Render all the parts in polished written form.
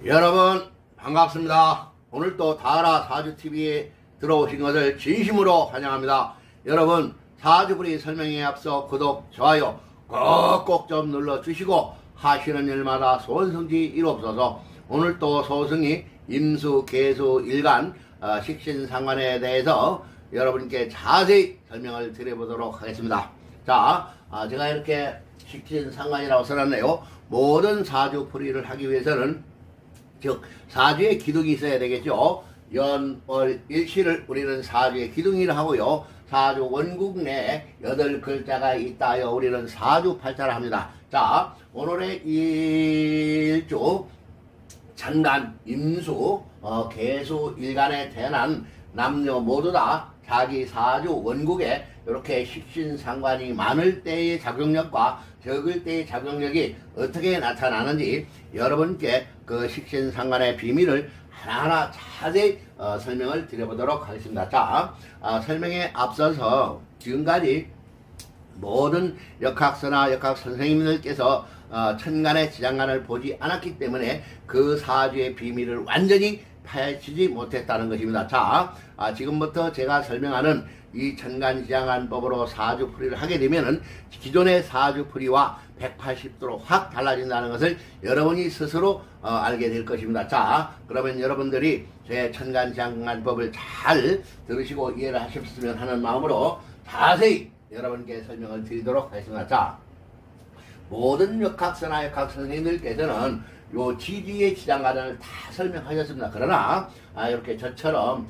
여러분 반갑습니다. 오늘 또 다하라 사주TV에 들어오신 것을 진심으로 환영합니다. 여러분 사주풀이 설명에 앞서 구독, 좋아요 꼭꼭 좀 눌러주시고 하시는 일마다 소원성지 이루옵소서. 오늘 또 소승이 임수, 계수, 일간, 식신상관에 대해서 여러분께 자세히 설명을 드려보도록 하겠습니다. 자, 제가 이렇게 식신상관이라고 써놨네요. 모든 사주풀이를 하기 위해서는 즉 사주에 기둥이 있어야 되겠죠. 연, 월, 일시를 우리는 사주에 기둥이라 하고요. 사주 원국 내에 8글자가 있다여 우리는 사주팔자를 합니다. 자, 오늘의 일주 천간, 임수, 계수, 일간에 태어난 남녀 모두 다 자기 사주 원국에 이렇게 식신상관이 많을 때의 작용력과 적을 때의 작용력이 어떻게 나타나는지 여러분께 그 식신상관의 비밀을 하나하나 자세히 설명을 드려보도록 하겠습니다. 자, 설명에 앞서서 지금까지 모든 역학서나 역학 선생님들께서 천간의 지장간을 보지 않았기 때문에 그 사주의 비밀을 완전히 파헤치지 못했다는 것입니다. 자, 지금부터 제가 설명하는 이 천간지장간법으로 사주풀이를 하게 되면은 기존의 사주풀이와 180도로 확 달라진다는 것을 여러분이 스스로 알게 될 것입니다. 자, 그러면 여러분들이 제 천간지장간법을 잘 들으시고 이해를 하셨으면 하는 마음으로 자세히 여러분께 설명을 드리도록 하겠습니다. 자, 모든 역학서나 역학 선생님들께서는 요 지지의 지장간을 다 설명하셨습니다. 그러나 이렇게 저처럼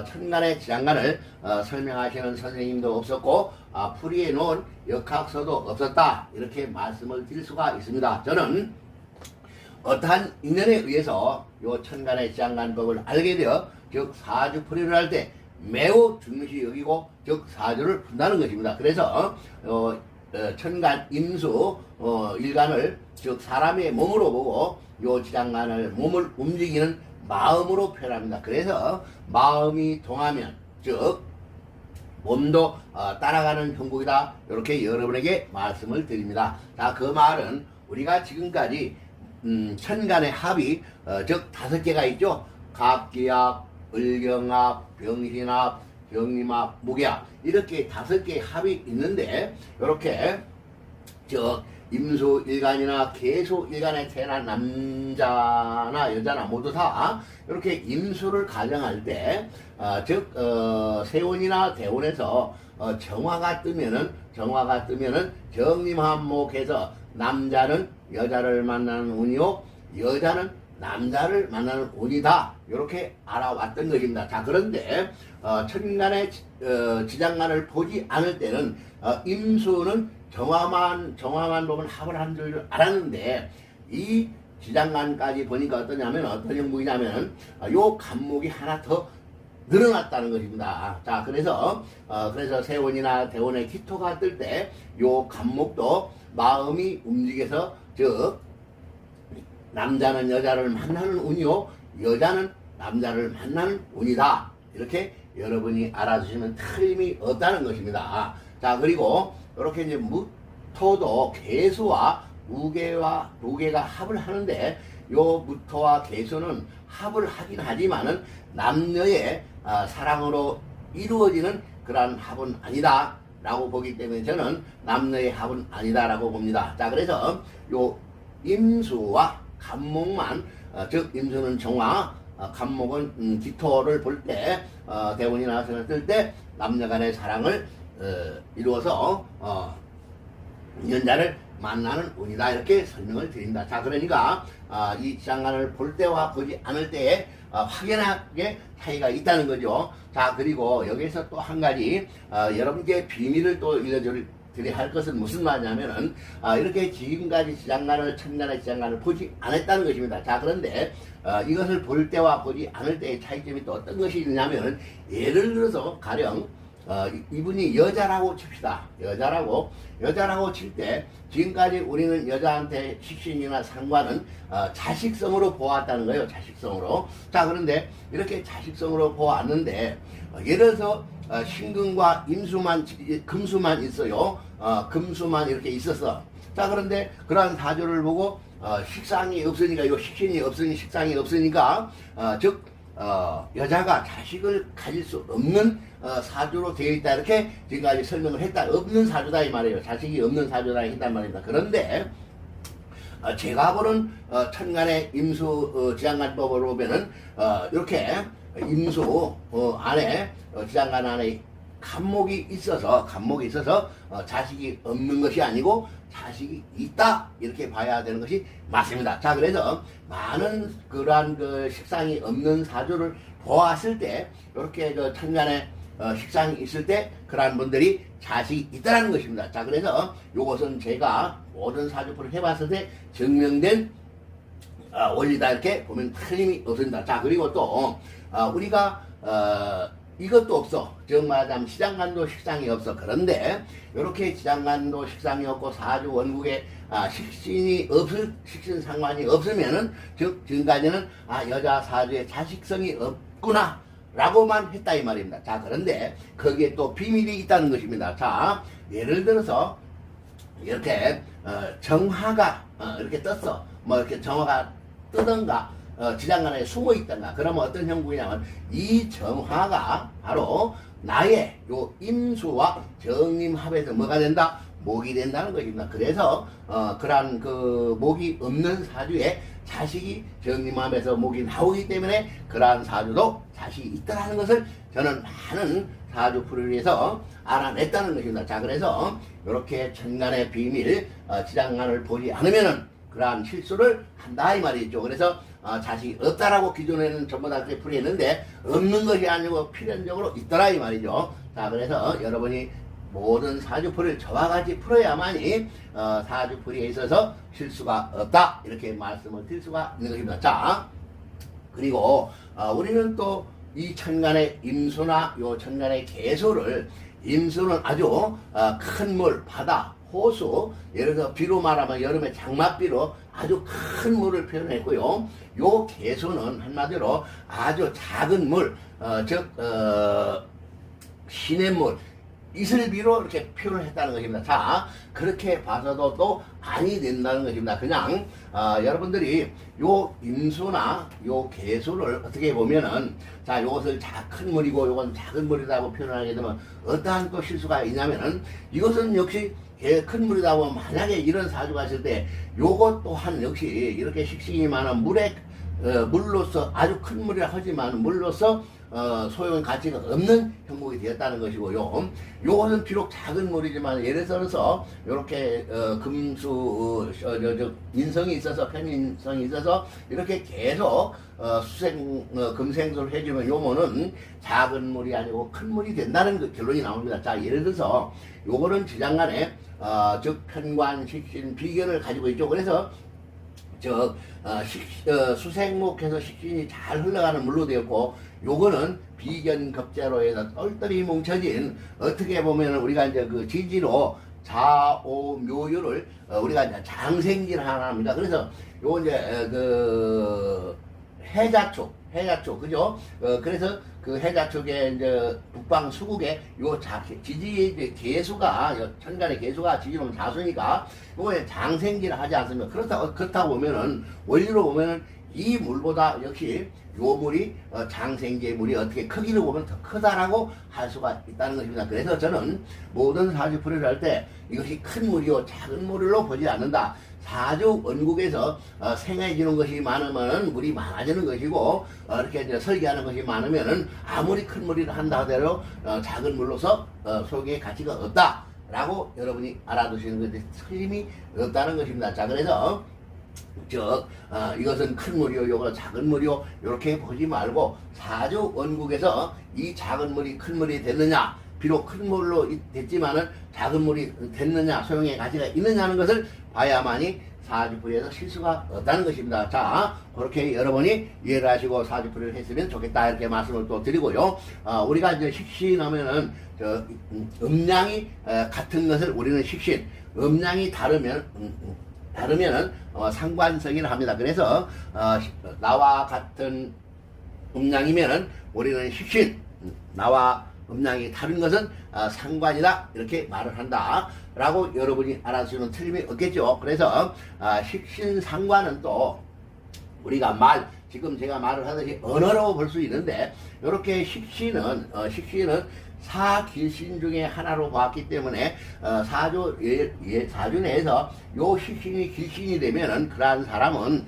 천간의 지장간을 설명하시는 선생님도 없었고 풀이해 놓은 역학서도 없었다, 이렇게 말씀을 드릴 수가 있습니다. 저는 어떠한 인연에 의해서 요 천간의 지장간법을 알게 되어 즉 사주풀이를 할 때 매우 중요시 여기고 즉 사주를 푼다는 것입니다. 그래서 천간, 임수, 일간을 즉 사람의 몸으로 보고 요 지장간을 몸을 움직이는 마음으로 표현합니다. 그래서 마음이 동하면 즉 몸도 따라가는 형국이다, 이렇게 여러분에게 말씀을 드립니다. 자, 그 말은 우리가 지금까지 천간의 합이 즉 5개가 있죠. 갑기합, 을경합, 병신합, 경림합, 무기합, 이렇게 5개의 합이 있는데 이렇게 저 임수 일간이나 계수 일간에 태어난 남자나 여자나 모두 다 이렇게 임수를 가정할 때 즉 세운이나 대운에서 정화가 뜨면은 정림합목해서 남자는 여자를 만나는 운이요, 여자는 남자를 만나는 운이다, 이렇게 알아왔던 것입니다. 자, 그런데 천간의 지장간을 보지 않을 때는 임수는 정화만 보면 합을 한 줄 알았는데 이 지장간까지 보니까 어떤 형국이냐면 요 간목이 하나 더 늘어났다는 것입니다. 자, 그래서 세원이나 대원의 기토가 뜰 때 요 간목도 마음이 움직여서 즉 남자는 여자를 만나는 운이요, 여자는 남자를 만나는 운이다, 이렇게 여러분이 알아두시면 틀림이 없다는 것입니다. 자, 그리고 이렇게 이제 무토도 계수와 무게가 합을 하는데 요 무토와 계수는 합을 하긴 하지만은 남녀의 사랑으로 이루어지는 그러한 합은 아니다 라고 보기 때문에 저는 남녀의 합은 아니다 라고 봅니다. 자, 그래서 요 임수와 간목만 즉 임수는 정화, 간목은 기토를 볼 때 대운이나 생을 뜰 때 남녀 간의 사랑을 이루어서 연자를 만나는 운이다, 이렇게 설명을 드립니다. 자, 그러니까 이 지장간을 볼 때와 보지 않을 때에 확연하게 차이가 있다는 거죠. 자, 그리고 여기서 또 한 가지 여러분께 비밀을 또 드려야 할 것은 무슨 말이냐면은 이렇게 지금까지 천간의 지장간을 보지 않았다는 것입니다. 자, 그런데 이것을 볼 때와 보지 않을 때의 차이점이 또 어떤 것이 있냐면은 예를 들어서 가령 이분이 여자라고 칩시다. 여자라고 칠 때 지금까지 우리는 여자한테 식신이나 상관은 자식성으로 보았다는 거예요. 자식성으로. 자, 그런데 이렇게 자식성으로 보았는데 예를 들어서 신금과 금수만 있어요. 금수만 이렇게 있었어. 자, 그런데 그러한 사주를 보고 식상이 없으니까, 요 식신이 없으니, 식상이 없으니까, 즉, 여자가 자식을 가질 수 없는 사주로 되어 있다. 이렇게 지금까지 설명을 했다. 없는 사주다 이 말이에요. 자식이 없는 사주다 했단 말입니다. 그런데 제가 보는 천간의 임수 지장간법으로 보면은 이렇게 임수 안에 지장간 안에 간목이 있어서 자식이 없는 것이 아니고 자식이 있다 이렇게 봐야 되는 것이 맞습니다. 자, 그래서 많은 그러한 그 식상이 없는 사주를 보았을 때 이렇게 천간에 식상이 있을 때 그러한 분들이 자식이 있다는 것입니다. 자, 그래서 이것은 제가 모든 사주풀을 해봤을 때 증명된 원리다 이렇게 보면 틀림이 없습니다. 자, 그리고 또 우리가 이것도 없어. 즉 말하자면 시장간도 식상이 없어. 그런데 이렇게 시장간도 식상이 없고 사주 원국에 식신 상관이 없으면은 즉 지금까지는 여자 사주에 자식성이 없구나 라고만 했다 이 말입니다. 자, 그런데 거기에 또 비밀이 있다는 것입니다. 자, 예를 들어서 이렇게 정화가 이렇게 떴어. 뭐 이렇게 정화가 뜨던가 지장간에 숨어 있던가. 그러면 어떤 형국이냐면 이 정화가 바로 나의 요 임수와 정임합에서 뭐가 된다? 목이 된다는 것입니다. 그래서 그러한 그 목이 없는 사주에 자식이 정임합에서 목이 나오기 때문에 그러한 사주도 자식이 있다는 것을 저는 많은 사주풀을 위해서 알아냈다는 것입니다. 자, 그래서 이렇게 천간의 비밀 지장간을 보지 않으면은 그러한 실수를 한다 이 말이죠. 그래서 자식이 없다라고 기존에는 전부 다 그렇게 풀이했는데 없는 것이 아니고 필연적으로 있더라 이 말이죠. 자, 그래서 여러분이 모든 사주풀을 저와 같이 풀어야만이 사주풀이에 있어서 실수가 없다 이렇게 말씀을 드릴 수가 있는 것입니다. 자, 그리고 우리는 또 이 천간의 임수나 요 천간의 계수를 임수는 아주 큰 물, 바다, 호수, 예를 들어 비로 말하면 여름에 장맛비로 아주 큰 물을 표현했고요. 요 계수는 한마디로 아주 작은 물, 즉 시냇물, 이슬비로 이렇게 표현을 했다는 것입니다. 자, 그렇게 봐서도 또 아니 된다는 것입니다. 그냥 여러분들이 요 임수나 요 계수를 어떻게 보면은 자, 요것을 큰 물이고 요건 작은 물이라고 표현하게 되면 어떠한 또 실수가 있냐면은 이것은 역시 큰 물이다 보면 만약에 이런 사주가 있을 때 요것 또한 역시 이렇게 식신이 많은 물에 물로서 아주 큰 물이라 하지만 물로서 소용 가치가 없는 형국이 되었다는 것이고요. 요것은 비록 작은 물이지만 예를 들어서 이렇게 금수 인성이 있어서 편인성이 있어서 이렇게 계속 금생수를 해주면 요거는 작은 물이 아니고 큰 물이 된다는 그 결론이 나옵니다. 자, 예를 들어서 요거는 지장간에 즉 편관 식신 비견을 가지고 있죠. 그래서 수생목해서 식신이 잘 흘러가는 물로 되었고 요거는 비견급제로 해서 똘똘이 뭉쳐진 어떻게 보면 우리가 이제 그 지지로 자오묘유를 우리가 이제 장생질 하나 합니다. 그래서 요거 이제 그 해자축 그죠? 그래서 그 해자축에 이제 북방 수국에 요 지지의 계수가 천간의 계수가 지지로 자수니까 요거에 장생질을 하지 않습니까? 그렇다고 보면은 원리로 보면은 이 물보다 역시 요 물이 장생지의 물이 어떻게 크기를 보면 더 크다라고 할 수가 있다는 것입니다. 그래서 저는 모든 사주풀이를 할 때 이것이 큰 물이요 작은 물로 보지 않는다. 사주 원국에서 생해지는 것이 많으면 물이 많아지는 것이고 이렇게 이제 설계하는 것이 많으면은 아무리 큰 물이라 한다 하더라도 작은 물로서 소유의 가치가 없다라고 여러분이 알아두시는 것이 틀림이 없다는 것입니다. 자, 그래서 이것은 큰 물이요, 요거 작은 물이요, 이렇게 보지 말고 사주 원국에서 이 작은 물이 큰 물이 됐느냐, 비록 큰 물로 됐지만은 작은 물이 됐느냐, 소용의 가치가 있느냐는 것을 봐야만이 사주풀이에서 실수가 없다는 것입니다. 자, 그렇게 여러분이 이해를 하시고 사주풀이를 했으면 좋겠다 이렇게 말씀을 또 드리고요. 우리가 이제 식신하면은 음량이 같은 것을 우리는 식신, 음량이 다르면은 상관성이라 합니다. 그래서 나와 같은 음량이면은 우리는 식신, 나와 음양이 다른 것은 상관이다 이렇게 말을 한다 라고 여러분이 알아주시면 틀림이 없겠죠. 그래서 식신상관은 또 우리가 지금 제가 말을 하듯이 언어로 볼 수 있는데, 이렇게 식신은 사길신 중에 하나로 봤기 때문에 사주 내에서 요 식신이 길신이 되면은 그러한 사람은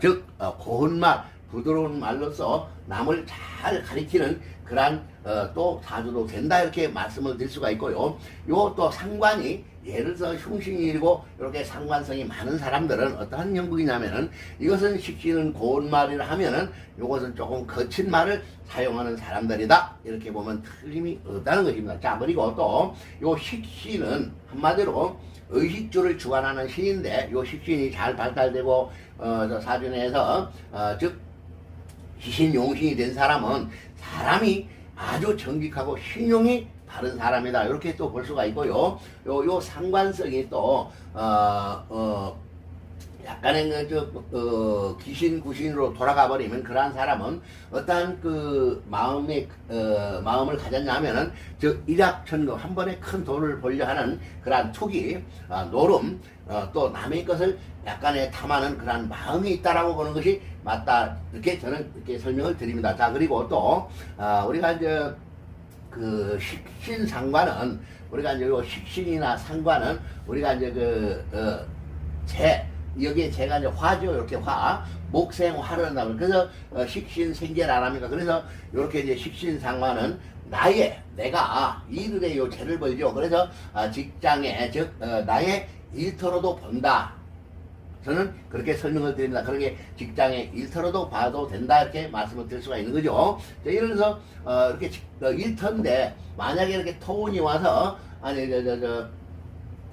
즉 고운 말, 부드러운 말로서 남을 잘 가리키는 그러한 또 사주도 된다 이렇게 말씀을 드릴 수가 있고요. 요 또 상관이 예를 들어서 흉신이고 이렇게 상관성이 많은 사람들은 어떠한 형국이냐면은, 이것은 식신은 고운 말이라 하면은 요것은 조금 거친 말을 사용하는 사람들이다 이렇게 보면 틀림이 없다는 것입니다. 자, 그리고 또 요 식신은 한마디로 의식주를 주관하는 신인데, 요 식신이 잘 발달되고 사주 내에서 즉 희신용신이 된 사람은 사람이 아주 정직하고 신용이 바른 사람이다 이렇게 또 볼 수가 있고요. 요 상관성이 또 약간의 귀신 구신으로 돌아가 버리면 그러한 사람은 어떠한 그 마음을 가졌냐면은 즉 일확천금, 한 번에 큰 돈을 벌려 하는 그러한 투기, 노름, 또 남의 것을 약간의 탐하는 그러한 마음이 있다라고 보는 것이 맞다 이렇게 저는 이렇게 설명을 드립니다. 자, 그리고 또 우리가 이제 그 식신상관은, 우리가 이제 요 식신이나 상관은 우리가 이제 여기에 제가 이제 화죠. 이렇게 목생화를 한다고. 그래서 식신생계를 안 합니까? 그래서 이렇게 이제 식신상관은 내가 일을 요 죄를 벌죠. 그래서 직장에 즉 나의 일터로도 본다. 저는 그렇게 설명을 드립니다. 그렇게 직장의 일터로도 봐도 된다 이렇게 말씀을 드릴 수가 있는 거죠. 자, 예를 들어서 이렇게 일터인데 만약에 이렇게 토운이 와서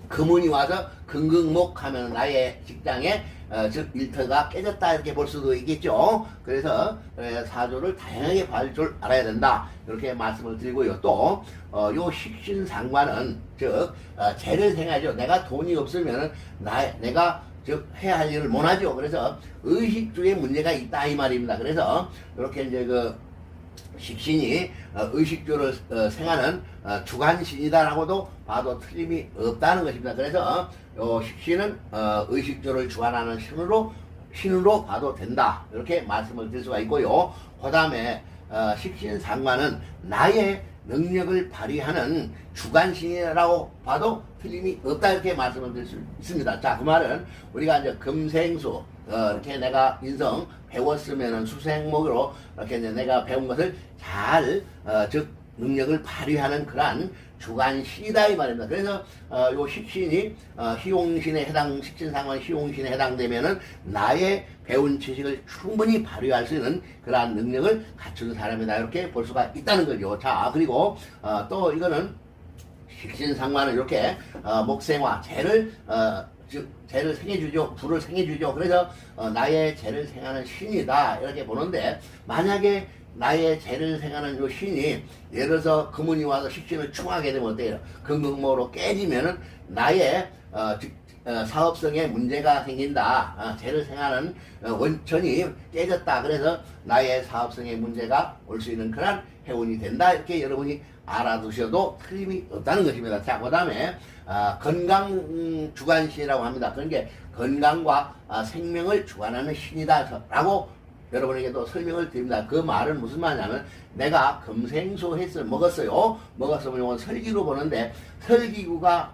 금운이 와서 금극목하면 나의 직장에 즉 일터가 깨졌다 이렇게 볼 수도 있겠죠. 그래서 사주를 다양하게 봐줄 줄 알아야 된다 이렇게 말씀을 드리고요. 또 요 식신상관은 즉 재를 생하죠. 내가 돈이 없으면 내가 즉 해야 할 일을 못하죠. 그래서 의식주에 문제가 있다 이 말입니다. 그래서 이렇게 이제 식신이 의식주를 생하는 주관신이다라고도 봐도 틀림이 없다는 것입니다. 그래서 식신은 의식주를 주관하는 신으로 봐도 된다 이렇게 말씀을 드릴 수가 있고요. 그 다음에 식신상관은 나의 능력을 발휘하는 주관신이라고 봐도 틀림이 없다 이렇게 말씀을 드릴 수 있습니다. 자, 그 말은 우리가 이제 금생수 이렇게 내가 인성 배웠으면은 수생목으로 이렇게 이제 내가 배운 것을 잘 즉 능력을 발휘하는 그러한 주관신이다 이 말입니다. 그래서 요 식신이 식신상관 희용신에 해당되면은 나의 배운 지식을 충분히 발휘할 수 있는 그러한 능력을 갖춘 사람이다 이렇게 볼 수가 있다는 거죠. 자, 그리고 또 이거는 식신상관은 이렇게 목생화 재를 생해주죠. 불을 생해주죠. 그래서 나의 재를 생하는 신이다 이렇게 보는데, 만약에 나의 재를 생하는 요 신이 예를 들어서 금운이 와서 식신을 충하게 되면 어때요? 금극모로 깨지면은 나의 사업성에 문제가 생긴다. 재를 생하는 원천이 깨졌다. 그래서 나의 사업성에 문제가 올 수 있는 그런 해운이 된다. 이렇게 여러분이 알아두셔도 틀림이 없다는 것입니다. 자, 그 다음에 건강 주관신이라고 합니다. 그러니까 건강과 생명을 주관하는 신이다 라고 여러분에게도 설명을 드립니다. 그 말은 무슨 말이냐면, 내가 금생수 먹었어요. 먹었으면 이건 설기로 보는데, 설기구가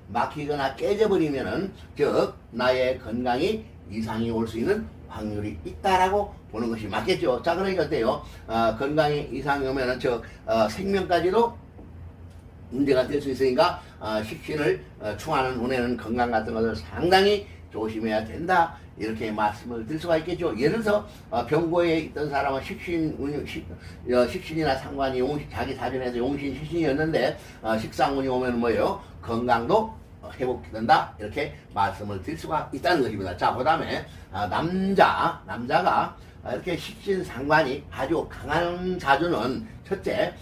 막히거나 깨져버리면은 즉 나의 건강이 이상이 올 수 있는 확률이 있다라고 보는 것이 맞겠죠. 자, 그러니까 어때요? 건강이 이상이 오면은 생명까지도 문제가 될 수 있으니까 식신을 충하는 운에는 건강 같은 것을 상당히 조심해야 된다 이렇게 말씀을 드릴 수가 있겠죠. 예를 들어서 병고에 있던 사람은 식신이나 상관이 자기 사전에서 용신 식신이었는데 식상운이 오면 뭐예요? 건강도 회복된다 이렇게 말씀을 드릴 수가 있다는 것입니다. 자, 그 다음에 남자가 이렇게 식신상관이 아주 강한 사주는 첫째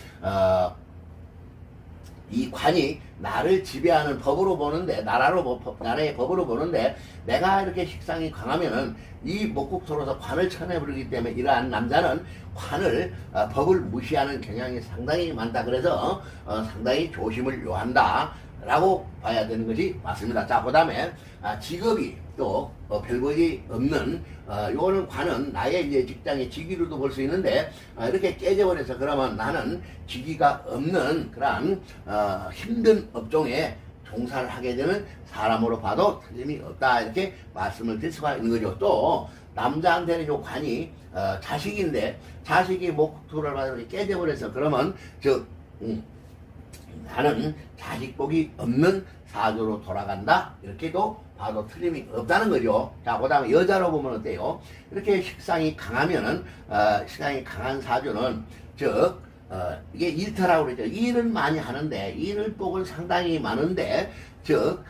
이 관이 나를 지배하는 법으로 보는데, 나라의 법으로 보는데, 내가 이렇게 식상이 강하면은 이 목국토로서 관을 쳐내버리기 때문에 이러한 남자는 관을, 법을 무시하는 경향이 상당히 많다. 그래서 상당히 조심을 요한다 라고 봐야 되는 것이 맞습니다. 자, 그 다음에 직업이 또 별볼이 없는, 요거는 관은 나의 이제 직장의 직위로도 볼 수 있는데, 이렇게 깨져버려서 그러면 나는 직위가 없는 그러한 힘든 업종에 종사를 하게 되는 사람으로 봐도 틀림이 없다, 이렇게 말씀을 드릴 수가 있는 거죠. 또 남자한테는 요 관이 자식인데, 자식이 목토를 받으면 깨져버려서 그러면 나는 자식복이 없는 사주로 돌아간다, 이렇게도 봐도 틀림이 없다는 거죠. 자, 그 다음에 여자로 보면 어때요? 이렇게 식상이 강하면은, 식상이 강한 사주는, 즉, 이게 일터라고 그러죠. 일을 많이 하는데, 일을 복은 상당히 많은데, 즉,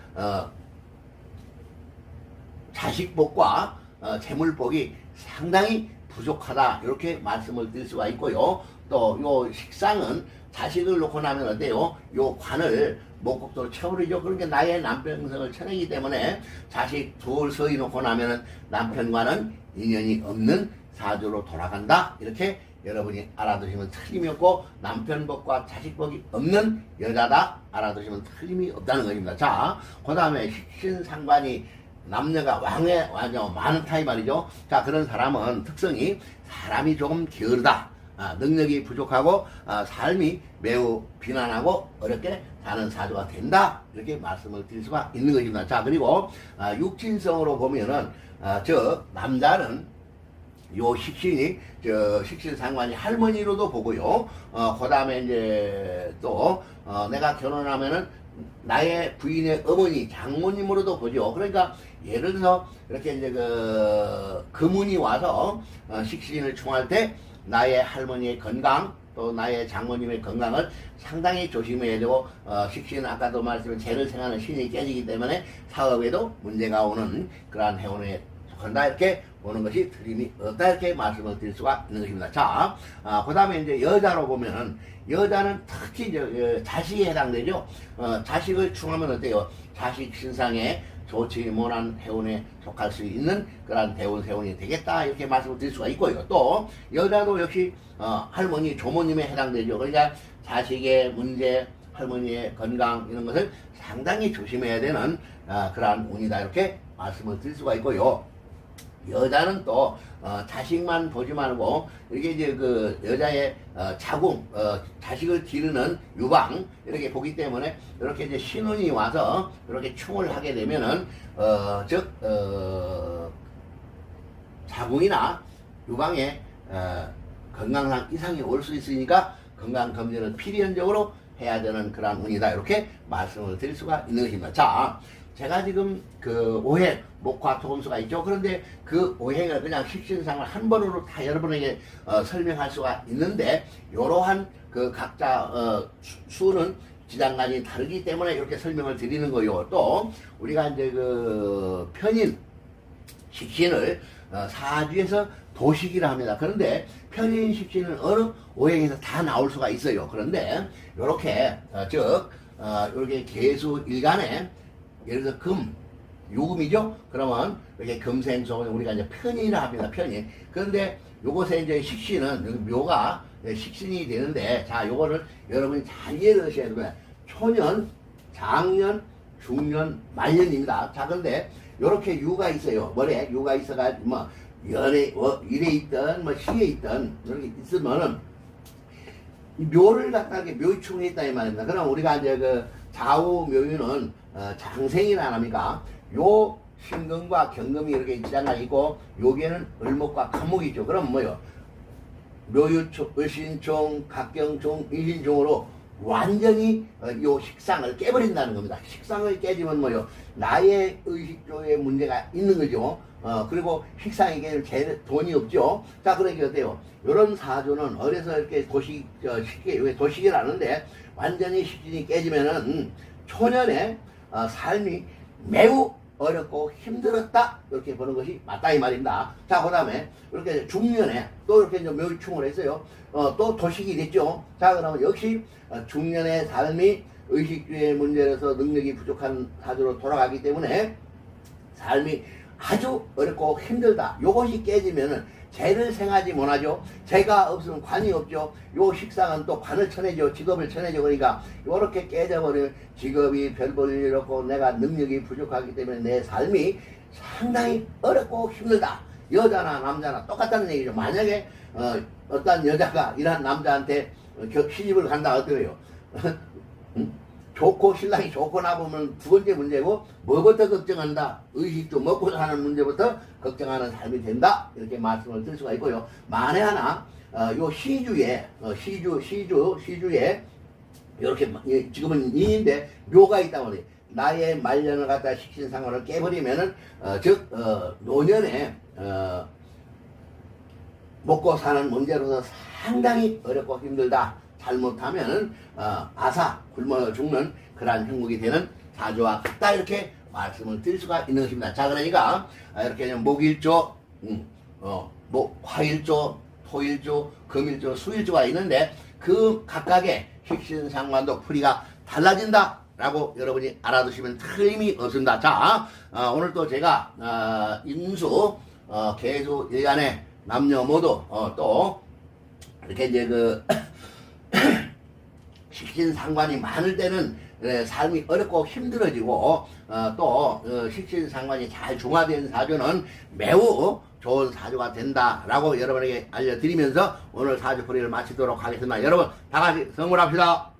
자식복과 재물복이 상당히 부족하다, 이렇게 말씀을 드릴 수가 있고요. 또 요 식상은 자식을 놓고 나면 어때요? 요 관을 목국토로 쳐버리죠. 그러니까 나의 남편성을 쳐내기 때문에 자식 둘 서이 놓고 나면은 남편과는 인연이 없는 사주로 돌아간다, 이렇게 여러분이 알아두시면 틀림이 없고, 남편복과 자식복이 없는 여자다 알아두시면 틀림이 없다는 것입니다. 자, 그 다음에 식신상관이 남녀가 많다 이 말이죠. 자, 그런 사람은 특성이 사람이 조금 게으르다, 능력이 부족하고 삶이 매우 비난하고 어렵게 사는 사주가 된다, 이렇게 말씀을 드릴 수가 있는 것입니다. 자, 그리고 육친성으로 보면은 남자는 요 식신이 식신상관이 할머니로도 보고요. 그 다음에 이제 또 내가 결혼하면은 나의 부인의 어머니, 장모님으로도 보죠. 그러니까 예를 들어서 이렇게 이제 그문이 와서 식신을 총할 때 나의 할머니의 건강, 또 나의 장모님의 건강을 상당히 조심해야 되고, 식신은 아까도 말씀드린 재를 생하는 신이 깨지기 때문에 사업에도 문제가 오는 그러한 해운에 속한다, 이렇게 보는 것이 틀림이 없다, 이렇게 말씀을 드릴 수가 있는 것입니다. 자, 그 다음에 이제 여자로 보면은, 여자는 특히 자식에 해당되죠. 자식을 충하면 어때요? 자식 신상에 좋지 못한 해운에 속할 수 있는 그러한 대운 세운이 되겠다, 이렇게 말씀을 드릴 수가 있고요. 또 여자도 역시 할머니, 조모님에 해당되죠. 그러니까 자식의 문제, 할머니의 건강, 이런 것을 상당히 조심해야 되는 그러한 운이다, 이렇게 말씀을 드릴 수가 있고요. 여자는 또 자식만 보지 말고 이렇게 이제 여자의 자궁, 자식을 기르는 유방, 이렇게 보기 때문에 이렇게 이제 신운이 와서 이렇게 충을 하게 되면은 자궁이나 유방에 건강상 이상이 올 수 있으니까 건강 검진은 필연적으로 해야 되는 그런 운이다, 이렇게 말씀을 드릴 수가 있는 것입니다. 자, 제가 지금 오행, 목화 토금수가 있죠. 그런데 그 오행을 그냥 식신상을 한 번으로 다 여러분에게 설명할 수가 있는데, 이러한 각자 수는 지장간이 다르기 때문에 이렇게 설명을 드리는 거요. 또 우리가 이제 편인 식신을 사주에서 도식이라 합니다. 그런데 편인 식신은 어느 오행에서 다 나올 수가 있어요. 그런데 이렇게 이렇게 계수 일간에 예를 들어 요금이죠? 그러면 이렇게 금생속은 우리가 이제 편인이라 합니다. 편인. 그런데 요것에 이제 식신은 여기 묘가 식신이 되는데, 자, 요거를 여러분이 잘 이해를 하셔야 되고요. 초년, 장년, 중년, 말년입니다. 자, 근데 요렇게 유가 있어요. 뭐래? 유가 있어가지고 일에 있던 시에 있던 이렇게 있으면은 이 묘를 갖다가 묘충에 있다 이 말입니다. 그럼 우리가 이제 좌우 묘유는 장생이라 안 합니까? 요 신금과 경금이 이렇게 있잖아 있고, 여기에는 을목과 간목이 있죠. 그럼 뭐요? 묘유충, 을신충, 각경충, 인신충으로 완전히 요 식상을 깨버린다는 겁니다. 식상을 깨지면 뭐요? 나의 의식조에 문제가 있는 거죠. 그리고 식상이 깨지면 돈이 없죠. 자, 그러니까 어때요? 요런 사주는 어려서 이렇게 쉽게 도식이라는데, 완전히 식신이 깨지면은 초년에 삶이 매우 어렵고 힘들었다, 이렇게 보는 것이 맞다 이 말입니다. 자, 그 다음에 이렇게 중년에 또 이렇게 이제 묘충을 했어요. 또 도식이 됐죠. 자, 그러면 역시 중년의 삶이 의식주의 문제로서 능력이 부족한 사주로 돌아가기 때문에 삶이 아주 어렵고 힘들다. 요것이 깨지면은 재를 생하지 못하죠. 재가 없으면 관이 없죠. 요 식상은 또 관을 쳐내죠. 직업을 쳐내죠. 그러니까 요렇게 깨져버리면 직업이 별 볼 일 없고 내가 능력이 부족하기 때문에 내 삶이 상당히 어렵고 힘들다. 여자나 남자나 똑같다는 얘기죠. 만약에 어떤 여자가 이런 남자한테 시집을 간다 어때요? 좋고 신랑이 좋고 나보면 두 번째 문제고 뭐부터 걱정한다. 의식주 먹고 사는 문제부터 걱정하는 삶이 된다. 이렇게 말씀을 드릴 수가 있고요. 만에 하나 요 시주에 이렇게 지금은 인인데 묘가 있다 보니 나의 말년을 갖다 식신상관을 깨버리면은 즉 노년에 먹고 사는 문제로서 상당히 어렵고 힘들다. 잘못하면 아사 굶어 죽는 그러한 형국이 되는 사주와 같다. 이렇게 말씀을 드릴 수가 있는 것입니다. 자, 그러니까 이렇게 목일조, 화일조, 토일조, 금일조, 수일조가 있는데 그 각각의 식신상관도 풀이가 달라진다 라고 여러분이 알아두시면 틀림이 없습니다. 자, 오늘 또 제가 인수, 계수, 일간의 남녀 모두 또 이렇게 이제 그 식신상관이 많을 때는 삶이 어렵고 힘들어지고 또 식신상관이 잘 중화된 사주는 매우 좋은 사주가 된다라고 여러분에게 알려드리면서 오늘 사주풀이를 마치도록 하겠습니다. 여러분 다 같이 성불합시다.